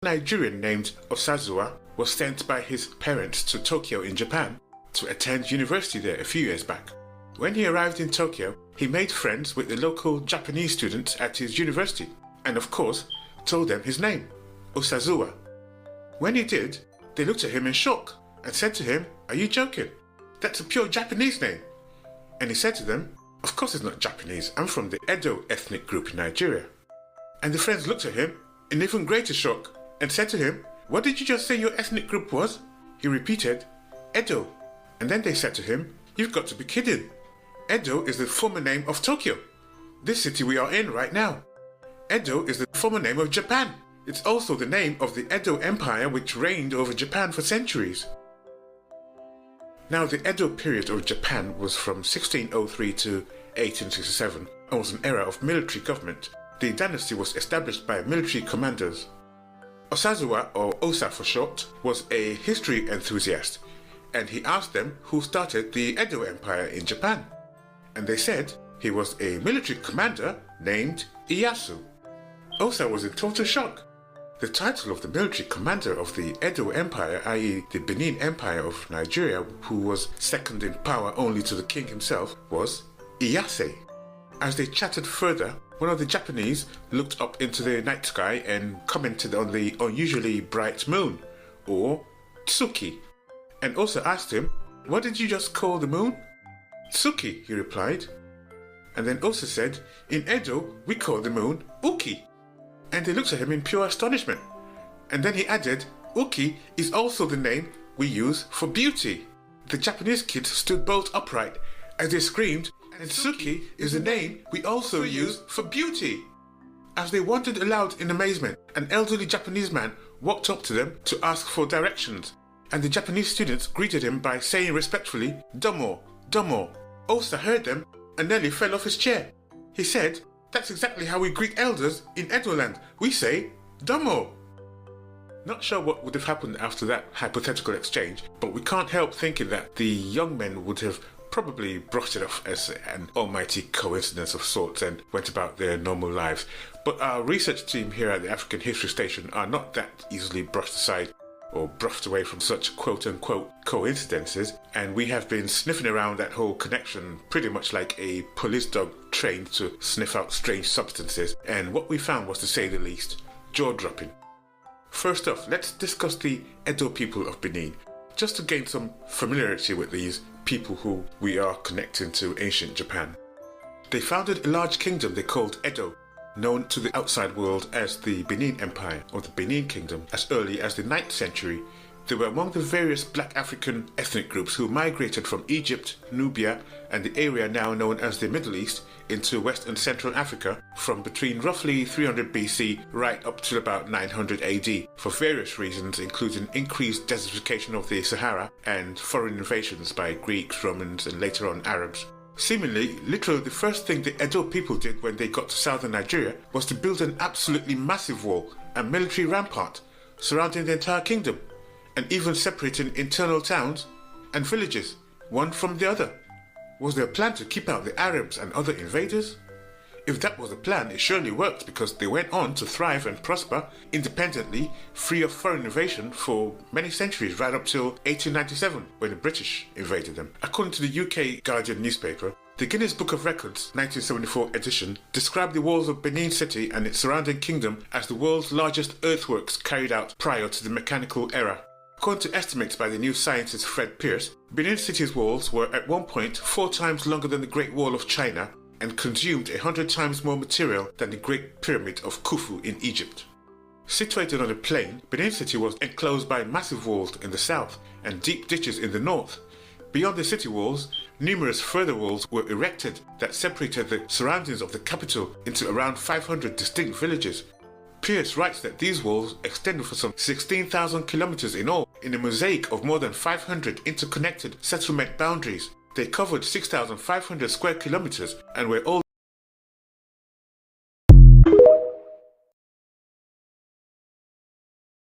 Nigerian named Osazuwa was sent by his parents to Tokyo in Japan to attend university there a few years back. When he arrived in Tokyo, he made friends with the local Japanese students at his university and of course told them his name, Osazuwa. When he did, they looked at him in shock and said to him, "Are you joking? That's a pure Japanese name." And he said to them, "Of course it's not Japanese, I'm from the Edo ethnic group in Nigeria." And the friends looked at him in even greater shock and said to him, "What did you just say your ethnic group was?" He repeated, "Edo." And then they said to him, "You've got to be kidding. Edo is the former name of Tokyo, this city we are in right now. Edo is the former name of Japan. It's also the name of the Edo Empire which reigned over Japan for centuries." Now the Edo period of Japan was from 1603 to 1867 and was an era of military government. The dynasty was established by military commanders. Osazuwa, or Osa for short, was a history enthusiast, and he asked them who started the Edo Empire in Japan. And they said he was a military commander named Ieyasu. Osa was in total shock. The title of the military commander of the Edo Empire, i.e. the Benin Empire of Nigeria, who was second in power only to the king himself, was Iyase. As they chatted further, one of the Japanese looked up into the night sky and commented on the unusually bright moon, or Tsuki, and also asked him, "What did you just call the moon?" "Tsuki," he replied. And then Osa said, "In Edo, we call the moon Uki." And they looked at him in pure astonishment. And then he added, "Uki is also the name we use for beauty." The Japanese kids stood bolt upright as they screamed, "And Tsuki is the name we also use for beauty." As they wondered aloud in amazement, an elderly Japanese man walked up to them to ask for directions, and the Japanese students greeted him by saying respectfully, "Domo, domo." Osa heard them and nearly fell off his chair. He said, "That's exactly how we greet elders in Edo land. We say, Domo." Not sure what would have happened after that hypothetical exchange, but we can't help thinking that the young men would have probably brushed it off as an almighty coincidence of sorts and went about their normal lives. But our research team here at the African History Station are not that easily brushed aside or brushed away from such quote-unquote coincidences, and we have been sniffing around that whole connection pretty much like a police dog trained to sniff out strange substances, and what we found was, to say the least, jaw-dropping. First off, let's discuss the Edo people of Benin, just to gain some familiarity with these people who we are connecting to ancient Japan. They founded a large kingdom they called Edo, known to the outside world as the Benin Empire or the Benin Kingdom, as early as the 9th century. They were among the various black African ethnic groups who migrated from Egypt, Nubia, and the area now known as the Middle East into West and Central Africa from between roughly 300 BC right up to about 900 AD for various reasons, including increased desertification of the Sahara and foreign invasions by Greeks, Romans, and later on Arabs. Seemingly, literally the first thing the Edo people did when they got to southern Nigeria was to build an absolutely massive wall and military rampart surrounding the entire kingdom, and even separating internal towns and villages, one from the other. Was there a plan to keep out the Arabs and other invaders? If that was the plan, it surely worked, because they went on to thrive and prosper independently, free of foreign invasion for many centuries, right up till 1897 when the British invaded them. According to the UK Guardian newspaper, the Guinness Book of Records 1974 edition described the walls of Benin City and its surrounding kingdom as the world's largest earthworks carried out prior to the mechanical era. According to estimates by the new scientist Fred Pierce, Benin City's walls were at one point 4 times longer than the Great Wall of China and consumed 100 times more material than the Great Pyramid of Khufu in Egypt. Situated on a plain, Benin City was enclosed by massive walls in the south and deep ditches in the north. Beyond the city walls, numerous further walls were erected that separated the surroundings of the capital into around 500 distinct villages. Pierce writes that these walls extended for some 16,000 kilometers in all, in a mosaic of more than 500 interconnected settlement boundaries. They covered 6,500 square kilometers and were all